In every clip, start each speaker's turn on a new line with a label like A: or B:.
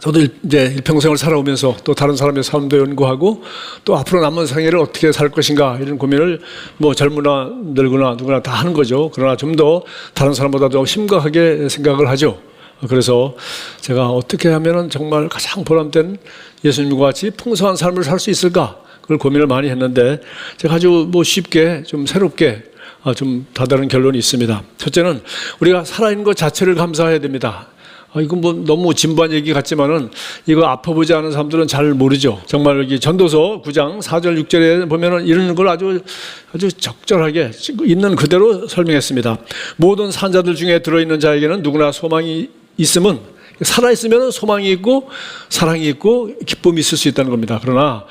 A: 저도 이제 일평생을 살아오면서 또 다른 사람의 삶도 연구하고 또 앞으로 남은 생애를 어떻게 살 것인가 이런 고민을 뭐 젊으나 늙으나 누구나 다 하는 거죠. 그러나 좀 더 다른 사람보다 더 심각하게 생각을 하죠. 그래서 제가 어떻게 하면은 정말 가장 보람된 예수님과 같이 풍성한 삶을 살 수 있을까? 그걸 고민을 많이 했는데 제가 아주 뭐 쉽게 좀 새롭게 좀 다다른 결론이 있습니다. 첫째는 우리가 살아있는 것 자체를 감사해야 됩니다. 이건 뭐 너무 진부한 얘기 같지만은 이거 아파보지 않은 사람들은 잘 모르죠. 정말 여기 전도서 9장 4절 6절에 보면은 이런 걸 아주 적절하게 있는 그대로 설명했습니다. 모든 산자들 중에 들어있는 자에게는 누구나 소망이 있으면 살아있으면 소망이 있고 사랑이 있고 기쁨이 있을 수 있다는 겁니다. 그러나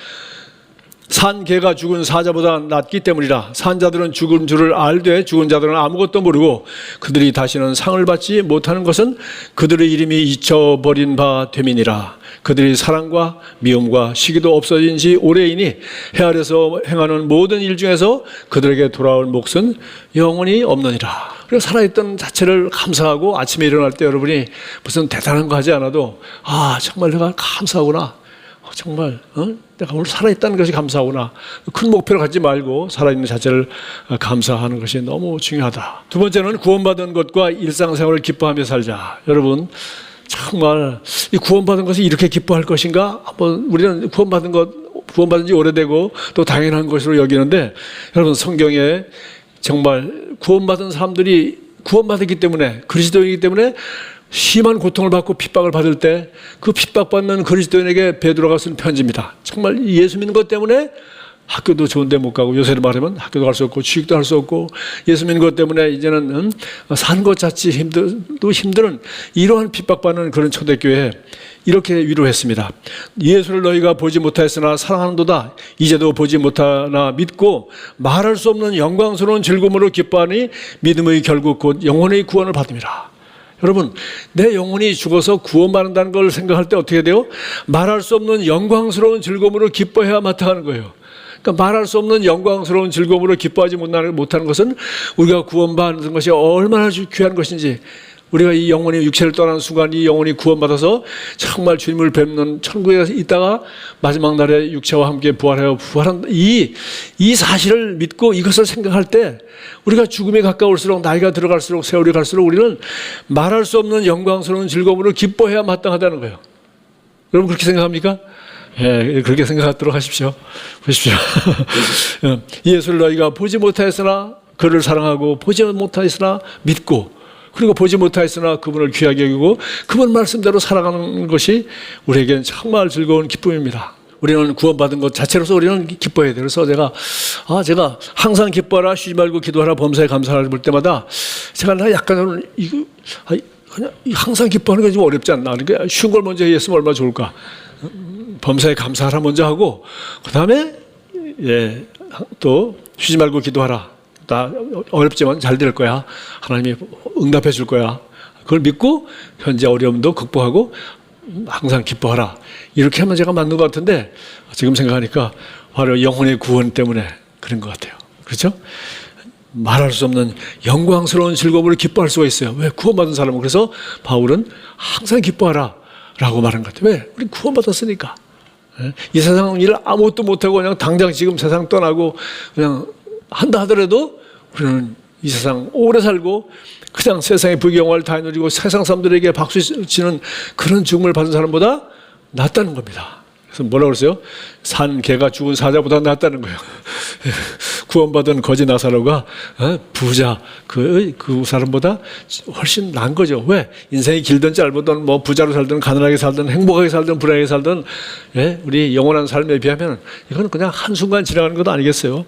A: 산 개가 죽은 사자보다 낫기 때문이라. 산자들은 죽은 줄을 알되 죽은 자들은 아무것도 모르고 그들이 다시는 상을 받지 못하는 것은 그들의 이름이 잊혀버린 바 됨이니라. 그들이 사랑과 미움과 시기도 없어진 지 오래이니 해 아래서 행하는 모든 일 중에서 그들에게 돌아올 몫은 영원히 없느니라. 그래서 살아있던 자체를 감사하고 아침에 일어날 때 여러분이 무슨 대단한 거 하지 않아도 정말 내가 감사하구나. 정말 내가 오늘 살아있다는 것이 감사하구나. 큰 목표를 갖지 말고 살아있는 자체를 감사하는 것이 너무 중요하다. 두 번째는 구원받은 것과 일상생활을 기뻐하며 살자. 여러분 정말 이 구원받은 것이 이렇게 기뻐할 것인가? 한번 우리는 구원받은 지 오래되고 또 당연한 것으로 여기는데 여러분 성경에 정말 구원받은 사람들이 구원받았기 때문에 그리스도이기 때문에 심한 고통을 받고 핍박을 받을 때 그 핍박받는 그리스도인에게 베드로가 쓴 편지입니다. 정말 예수 믿는 것 때문에 학교도 좋은 데 못 가고 요새로 말하면 학교도 갈 수 없고 취직도 할 수 없고 예수 믿는 것 때문에 이제는 사는 것 자체 힘든 이러한 핍박받는 그런 초대교회에 이렇게 위로했습니다. 예수를 너희가 보지 못하였으나 사랑하는도다. 이제도 보지 못하나 믿고 말할 수 없는 영광스러운 즐거움으로 기뻐하니 믿음의 결국 곧 영혼의 구원을 받음이라. 여러분 내 영혼이 죽어서 구원받는다는 걸 생각할 때 어떻게 돼요? 말할 수 없는 영광스러운 즐거움으로 기뻐해야 마땅하는 거예요. 그러니까 말할 수 없는 영광스러운 즐거움으로 기뻐하지 못하는 것은 우리가 구원받는 것이 얼마나 귀한 것인지, 우리가 이 영혼이 육체를 떠나는 순간 이 영혼이 구원받아서 정말 주님을 뵙는 천국에 있다가 마지막 날에 육체와 함께 부활한 이 사실을 믿고 이것을 생각할 때 우리가 죽음에 가까울수록 나이가 들어갈수록 세월이 갈수록 우리는 말할 수 없는 영광스러운 즐거움으로 기뻐해야 마땅하다는 거예요. 여러분 그렇게 생각합니까? 예, 그렇게 생각하도록 하십시오. 보십시오. 예수를 너희가 보지 못하였으나 그를 사랑하고 보지 못하였으나 믿고 그리고 보지 못하였으나 그분을 귀하게 여기고 그분 말씀대로 살아가는 것이 우리에게는 정말 즐거운 기쁨입니다. 우리는 구원받은 것 자체로서 우리는 기뻐해야 돼요. 그래서 제가 항상 기뻐하라, 쉬지 말고 기도하라, 범사에 감사하라 볼 때마다 제가 약간 그냥 항상 기뻐하는 게 좀 어렵지 않나. 그러니까 쉬운 걸 먼저 했으면 얼마나 좋을까. 범사에 감사하라 먼저 하고 그 다음에 또 쉬지 말고 기도하라. 나 어렵지만 잘 될 거야. 하나님이 응답해 줄 거야. 그걸 믿고 현재 어려움도 극복하고 항상 기뻐하라. 이렇게 하면 제가 맞는 것 같은데 지금 생각하니까 바로 영혼의 구원 때문에 그런 것 같아요. 그렇죠? 말할 수 없는 영광스러운 즐거움을 기뻐할 수가 있어요. 왜? 구원받은 사람은. 그래서 바울은 항상 기뻐하라 라고 말한 것 같아요. 왜? 우리 구원받았으니까. 이 세상 일 아무것도 못하고 그냥 당장 지금 세상 떠나고 그냥 한다 하더라도 우리는 이 세상 오래 살고 그냥 세상의 부귀영화를 다 누리고 세상 사람들에게 박수 치는 그런 죽음을 받은 사람보다 낫다는 겁니다. 그래서 뭐라고 그랬어요? 산 개가 죽은 사자보다 낫다는 거예요. 구원받은 거지 나사로가 부자 그 사람보다 훨씬 나은 거죠. 왜? 인생이 길든 짧든 뭐 부자로 살든 가난하게 살든 행복하게 살든 불행하게 살든 우리 영원한 삶에 비하면 이건 그냥 한순간 지나가는 것 아니겠어요?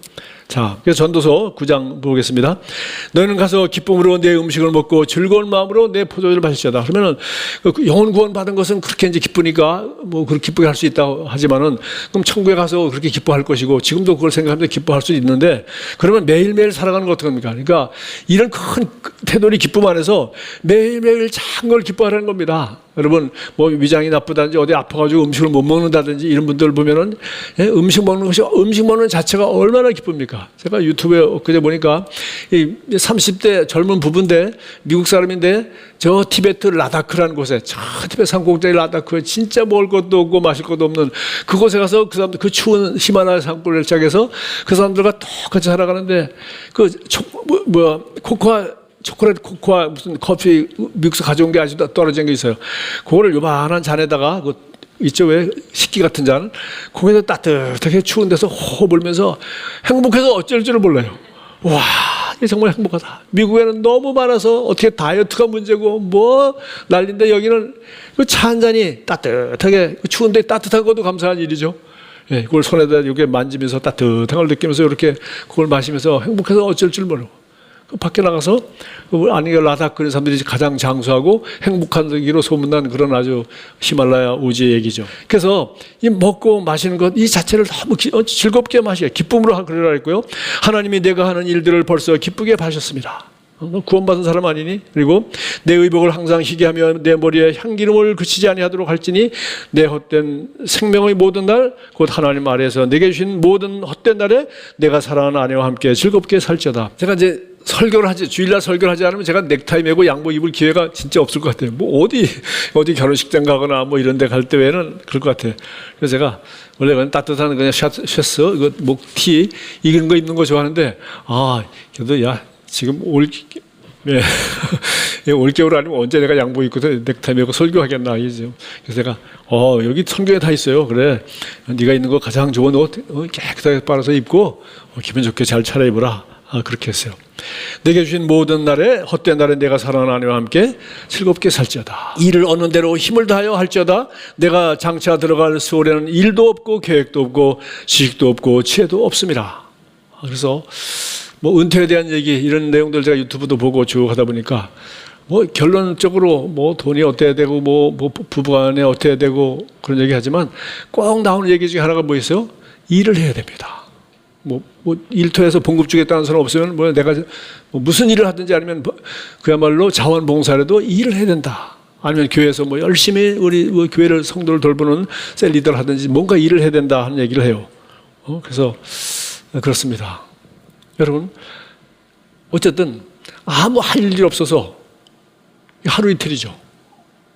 A: 자, 그래서 전도서 9장 보겠습니다. 너희는 가서 기쁨으로 내 음식을 먹고 즐거운 마음으로 내 포도주를 마실지어다. 그러면은 영혼 구원 받은 것은 그렇게 이제 기쁘니까 뭐 그렇게 기쁘게 할 수 있다고 하지만은 그럼 천국에 가서 그렇게 기뻐할 것이고 지금도 그걸 생각하면 기뻐할 수 있는데 그러면 매일매일 살아가는 건 어떡합니까? 그러니까 이런 큰 태도리 기쁨 안에서 매일매일 작은 걸 기뻐하라는 겁니다. 여러분 뭐 위장이 나쁘다든지 어디 아파가지고 음식을 못 먹는다든지 이런 분들 보면은 음식 먹는 자체가 얼마나 기쁩니까? 겁니다. 제가 유튜브에 엊그제 보니까 이 30대 젊은 부부인데 미국 사람인데 저 티베트 라다크라는 곳에 저 티베트 산골짜기 라다크에 진짜 먹을 것도 없고 마실 것도 없는 그곳에 가서 그 사람들 그 추운 히말라야 산골을 시작해서 그 사람들과 똑같이 살아가는데 그 초콜릿 코코아 무슨 커피 미국에서 가져온 게 아주 떨어진 게 있어요. 그거를 요만한 잔에다가 있죠, 왜 식기 같은 잔 거기서 따뜻하게 추운 데서 호호 불면서 행복해서 어쩔 줄을 몰라요. 와, 이게 정말 행복하다. 미국에는 너무 많아서 어떻게 다이어트가 문제고 뭐 난리인데 여기는 그 차 한 잔이 따뜻하게 추운데 따뜻한 것도 감사한 일이죠. 예, 그걸 손에다 이렇게 만지면서 따뜻한 걸 느끼면서 이렇게 그걸 마시면서 행복해서 어쩔 줄 몰라. 밖에 나가서 아니 라다크 그런 사람들이 가장 장수하고 행복한 기로 소문난 그런 아주 히말라야 우지의 얘기죠. 그래서 이 먹고 마시는 것 이 자체를 너무 즐겁게 마시게 기쁨으로 그러라 했고요. 하나님이 내가 하는 일들을 벌써 기쁘게 하셨습니다. 너 구원받은 사람 아니니? 그리고 내 의복을 항상 희게하며 내 머리에 향기름을 그치지 아니하도록 할지니 내 헛된 생명의 모든 날 곧 하나님 아래에서 내게 주신 모든 헛된 날에 내가 사랑하는 아내와 함께 즐겁게 살지어다. 제가 이제 설교를 하지 주일날 설교를 하지 않으면 제가 넥타이 메고 양복 입을 기회가 진짜 없을 것 같아요. 뭐 어디 결혼식장 가거나 뭐 이런 데 갈 때 외에는 그럴 것 같아요. 그래서 제가 원래 그냥 따뜻한 그냥 셔츠 이거 목티 이런 거 입는 거 좋아하는데 그래도 야 지금 올겨울 아니면 언제 내가 양복 입고 넥타이 메고 설교하겠나 이죠. 그래서 내가 여기 성경에 다 있어요. 그래 네가 입는 거 가장 좋은 옷 깨끗하게 빨아서 입고 기분 좋게 잘 차려입으라. 그렇게 했어요. 내게 주신 모든 날에 헛된 날에 내가 사랑하는 아내와 함께 즐겁게 살지어다. 일을 얻는 대로 힘을 다하여 할지어다. 내가 장차 들어갈 수월에는 일도 없고 계획도 없고 지식도 없고 지혜도 없습니다. 그래서 뭐 은퇴에 대한 얘기 이런 내용들 제가 유튜브도 보고 쭉 하다 보니까 뭐 결론적으로 뭐 돈이 어때야 되고 뭐 부부간에 어때야 되고 그런 얘기 하지만 꼭 나오는 얘기 중에 하나가 뭐 있어요? 일을 해야 됩니다. 뭐 일터에서 봉급 주겠다는 사람 없으면 내가 무슨 일을 하든지 아니면 그야말로 자원봉사라도 일을 해야 된다. 아니면 교회에서 열심히 우리 교회를 성도를 돌보는 셀 리더를 하든지 뭔가 일을 해야 된다 하는 얘기를 해요. 그래서 그렇습니다. 여러분 어쨌든 아무 할 일 없어서 하루 이틀이죠.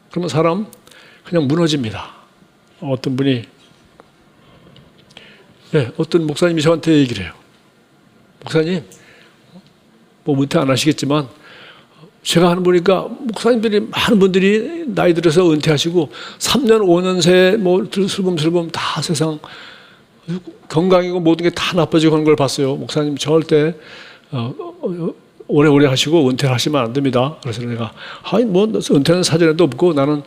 A: 그러면 사람 그냥 무너집니다. 어떤 분이 어떤 목사님이 저한테 얘기를 해요. 목사님, 뭐 은퇴 안 하시겠지만 제가 하는 보니까 목사님들이 많은 분들이 나이 들어서 은퇴하시고 3년, 5년 새에 슬금슬금 다 세상 건강이고 모든 게 다 나빠지고 하는 걸 봤어요. 목사님 절대 오래오래 하시고 은퇴를 하시면 안 됩니다. 그래서 내가 은퇴는 사전에도 없고 나는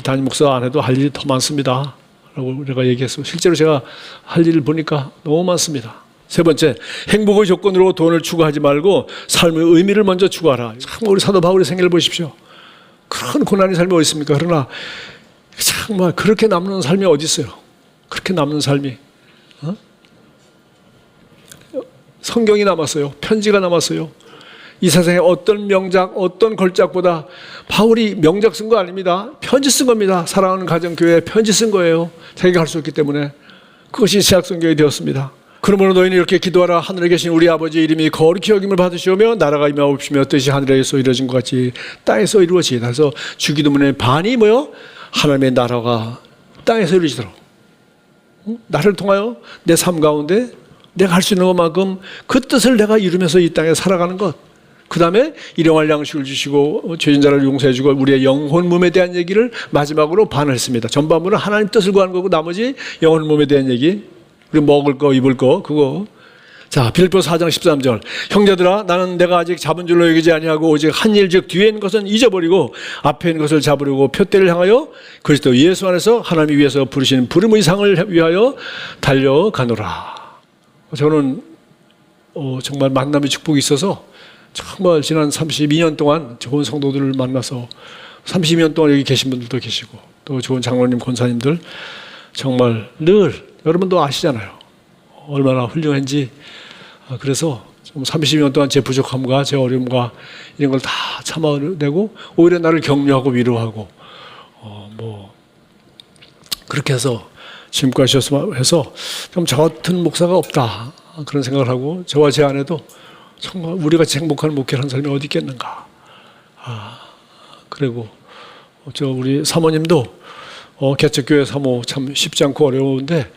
A: 담임 목사 안 해도 할 일이 더 많습니다. 라고 내가 얘기했어요. 실제로 제가 할 일을 보니까 너무 많습니다. 세 번째, 행복의 조건으로 돈을 추구하지 말고 삶의 의미를 먼저 추구하라. 참 우리 사도 바울의 생애를 보십시오. 그런 고난의 삶이 어디 있습니까? 그러나 정말 그렇게 남는 삶이 어디 있어요? 그렇게 남는 삶이 성경이 남았어요. 편지가 남았어요. 이 세상에 어떤 명작, 어떤 걸작보다 바울이 명작 쓴 거 아닙니다. 편지 쓴 겁니다. 사랑하는 가정교회에 편지 쓴 거예요. 자기가 할 수 없기 때문에. 그것이 신약성경이 되었습니다. 그러므로 너희는 이렇게 기도하라. 하늘에 계신 우리 아버지의 이름이 거룩히 여김을 받으시오며 나라가 임하옵시며 뜻이 하늘에서 이루어진 것 같이 땅에서 이루어지이다. 그래서 주기도문의 반이 뭐요? 하나님의 나라가 땅에서 이루어지도록. 나를 통하여 내 삶 가운데 내가 할 수 있는 것만큼 그 뜻을 내가 이루면서 이 땅에 살아가는 것. 그 다음에 일용할 양식을 주시고 죄진 자를 용서해 주고 우리의 영혼 몸에 대한 얘기를 마지막으로 반을 했습니다. 전반부는 하나님 뜻을 구하는 거고 나머지 영혼 몸에 대한 얘기, 그리고 먹을 거 입을 거 그거. 자, 빌립보서 4장 13절. 형제들아 나는 내가 아직 잡은 줄로 여기지 아니하고 오직 한 일 즉 뒤에 있는 것은 잊어버리고 앞에 있는 것을 잡으려고 표대를 향하여 그리스도 예수 안에서 하나님이 위해서 부르신 부름의 상을 위하여 달려가노라. 저는 정말 만남의 축복이 있어서 정말 지난 32년 동안 좋은 성도들을 만나서 32년 동안 여기 계신 분들도 계시고 또 좋은 장로님, 권사님들 정말 늘 여러분도 아시잖아요. 얼마나 훌륭한지. 그래서 30년 동안 제 부족함과 제 어려움과 이런 걸 다 참아내고 오히려 나를 격려하고 위로하고 그렇게 해서 지금까지 해서 좀 저 같은 목사가 없다. 그런 생각을 하고 저와 제 아내도 정말 우리같이 행복한 목회를 한 사람이 어디 있겠는가. 그리고 우리 사모님도 개척교회 사모 참 쉽지 않고 어려운데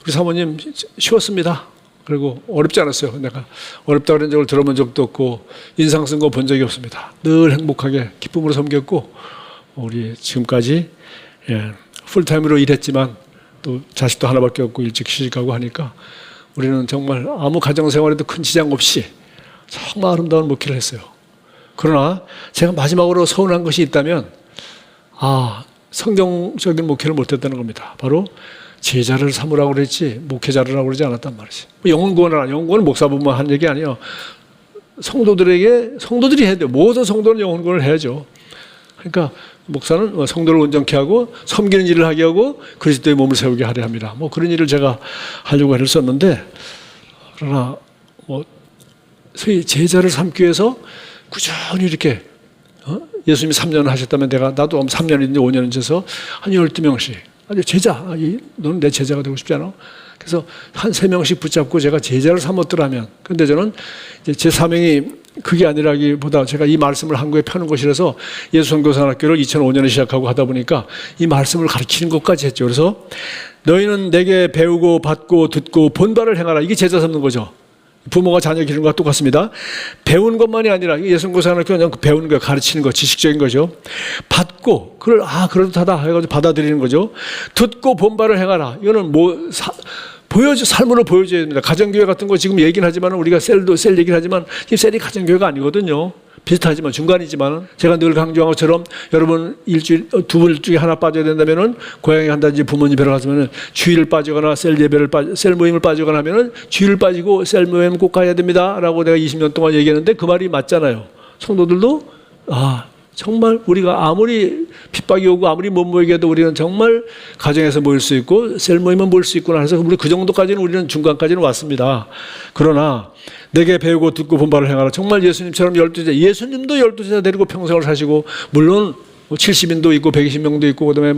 A: 우리 사모님 쉬웠습니다. 그리고 어렵지 않았어요. 내가 어렵다 그런 적을 들어본 적도 없고 인상 쓴 거 본 적이 없습니다. 늘 행복하게 기쁨으로 섬겼고 우리 지금까지 풀타임으로 일했지만 또 자식도 하나밖에 없고 일찍 시집가고 하니까 우리는 정말 아무 가정생활에도 큰 지장 없이 정말 아름다운 목회를 했어요. 그러나 제가 마지막으로 서운한 것이 있다면 성경적인 목회를 못했다는 겁니다. 바로 제자를 삼으라고 그랬지 목회자라고 그러지 않았단 말이지. 영혼구원은 목사부만 한 얘기 아니에요. 성도들이 해야 돼요. 모든 성도는 영혼구원을 해야죠. 그러니까 목사는 성도를 온전케 하고 섬기는 일을 하게 하고 그리스도의 몸을 세우게 하려 합니다. 뭐 그런 일을 제가 하려고 했었는데 그러나 소위 제자를 삼기 위해서 꾸준히 이렇게 예수님이 3년을 하셨다면 나도 3년인지 5년인지 해서 한 12명씩 아주 제자, 너는 내 제자가 되고 싶지 않아? 그래서 한 3명씩 붙잡고 제가 제자를 삼았더라면, 근데 저는 이제 제 사명이 그게 아니라기보다 제가 이 말씀을 한국에 펴는 것이라서 예수선교사학교를 2005년에 시작하고 하다 보니까 이 말씀을 가르치는 것까지 했죠. 그래서 너희는 내게 배우고 받고 듣고 본바를 행하라. 이게 제자 삼는 거죠. 부모가 자녀 기르는 것과 똑같습니다. 배우는 것만이 아니라 예수교사학교는 배우는 거, 가르치는 거, 지식적인 거죠. 받고 그걸 그렇다다 해가지고 받아들이는 거죠. 듣고 본바를 행하라. 이거는 삶으로 보여줘야 됩니다. 가정교회 같은 거 지금 얘기는 하지만 우리가 셀 얘기를 하지만 이 셀이 가정교회가 아니거든요. 비슷하지만 중간이지만 제가 늘 강조한 것처럼 여러분 일주일 2번 중에 하나 빠져야 된다면은 고향에 간다든지 부모님 뵈러 갔으면은 주일을 빠지거나 셀 모임을 빠지거나 하면은 주일 빠지고 셀 모임 꼭 가야 됩니다라고 내가 20년 동안 얘기했는데 그 말이 맞잖아요. 성도들도 정말 우리가 아무리 핍박이 오고 아무리 못 모이게 해도 우리는 정말 가정에서 모일 수 있고 셀 모임은 모일 수 있구나 해서 우리 그 정도까지는 우리는 중간까지는 왔습니다. 그러나 내게 배우고 듣고 본바를 행하라. 정말 예수님처럼 12제자, 예수님도 12제자 데리고 평생을 사시고 물론 70인도 있고 120명도 있고 그다음에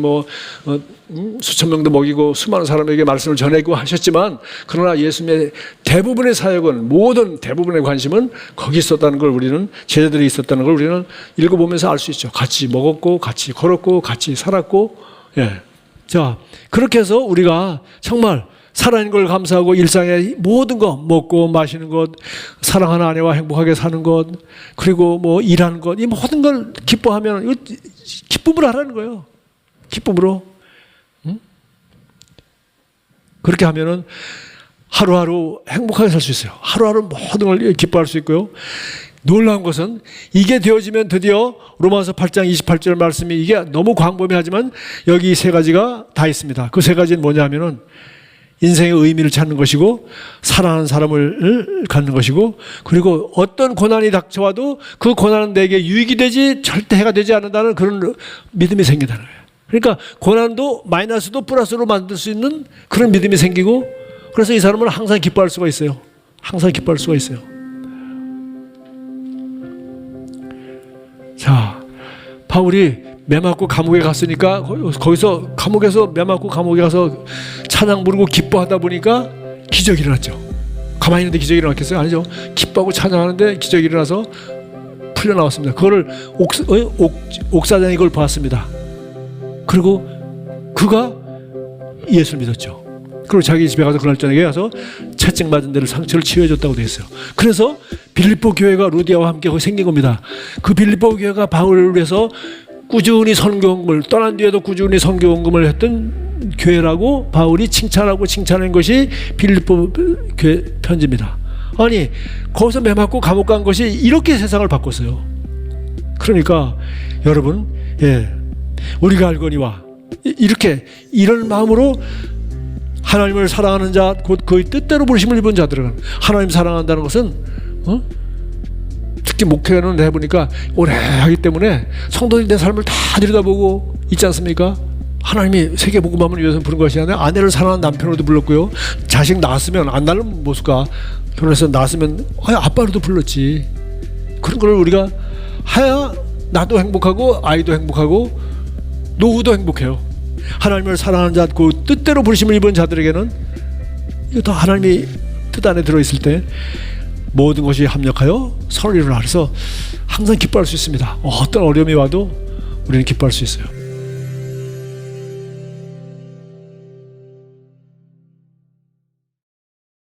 A: 수천 명도 먹이고 수많은 사람에게 말씀을 전하고 하셨지만 그러나 예수님의 대부분의 사역은 대부분의 관심은 거기 있었다는 걸 우리는 제자들이 있었다는 걸 우리는 읽어보면서 알 수 있죠. 같이 먹었고 같이 걸었고 같이 살았고 자 그렇게 해서 우리가 정말 살아있는 걸 감사하고 일상의 모든 것 먹고 마시는 것 사랑하는 아내와 행복하게 사는 것 그리고 일하는 것 이 모든 걸 기뻐하면 이거 기쁨으로 하라는 거예요. 기쁨으로 그렇게 하면은 하루하루 행복하게 살 수 있어요. 하루하루 모든 걸 기뻐할 수 있고요. 놀라운 것은 이게 되어지면 드디어 로마서 8장 28절 말씀이 이게 너무 광범위하지만 여기 3가지가 다 있습니다. 그 3가지는 뭐냐면은 인생의 의미를 찾는 것이고 사랑하는 사람을 갖는 것이고 그리고 어떤 고난이 닥쳐와도 그 고난은 내게 유익이 되지 절대 해가 되지 않는다는 그런 믿음이 생긴다는 거예요. 그러니까 고난도 마이너스도 플러스로 만들 수 있는 그런 믿음이 생기고 그래서 이 사람은 항상 기뻐할 수가 있어요. 항상 기뻐할 수가 있어요. 자, 바울이 매 맞고 감옥에 갔으니까 거기서 매 맞고 감옥에 가서 찬양 부르고 기뻐하다 보니까 기적이 일어났죠. 가만히 있는데 기적이 일어났겠어요? 아니죠. 기뻐하고 찬양하는데 기적이 일어나서 풀려 나왔습니다. 그거를 옥사장이 그걸 봤습니다. 그리고 그가 예수를 믿었죠. 그리고 자기 집에 가서 그날 저녁에 가서 채찍 맞은 데를 상처를 치유해줬다고 되어 있어요. 그래서 빌립보 교회가 루디아와 함께 거기 생긴 겁니다. 그 빌립보 교회가 바울을 위해서 꾸준히 선교원금을 떠난 뒤에도 꾸준히 선교원금을 했던 교회라고 바울이 칭찬한 것이 빌립보 교회 편지입니다. 아니 거기서 매 맞고 감옥 간 것이 이렇게 세상을 바꿨어요. 그러니까 여러분 우리가 알거니와 이렇게 이런 마음으로 하나님을 사랑하는 자 곧 그의 뜻대로 부르심을 입은 자들은 하나님 사랑한다는 것은 특히 목회는 해보니까 오래 하기 때문에 성도들이 내 삶을 다 들여다보고 있지 않습니까? 하나님이 세계복음화를 위해서 부른 것이 아니라 아내를 사랑하는 남편으로도 불렀고요. 자식 낳았으면 안 낳으면 못 쓸까? 결혼해서 낳았으면 아빠로도 불렀지. 그런 걸 우리가 해야 나도 행복하고 아이도 행복하고 노후도 행복해요. 하나님을 사랑하는 자 그 뜻대로 부르심을 입은 자들에게는 이거 다 하나님이 뜻 안에 들어있을 때 모든 것이 합력하여 서로 이루라. 그래서 항상 기뻐할 수 있습니다. 어떤 어려움이 와도 우리는 기뻐할 수 있어요.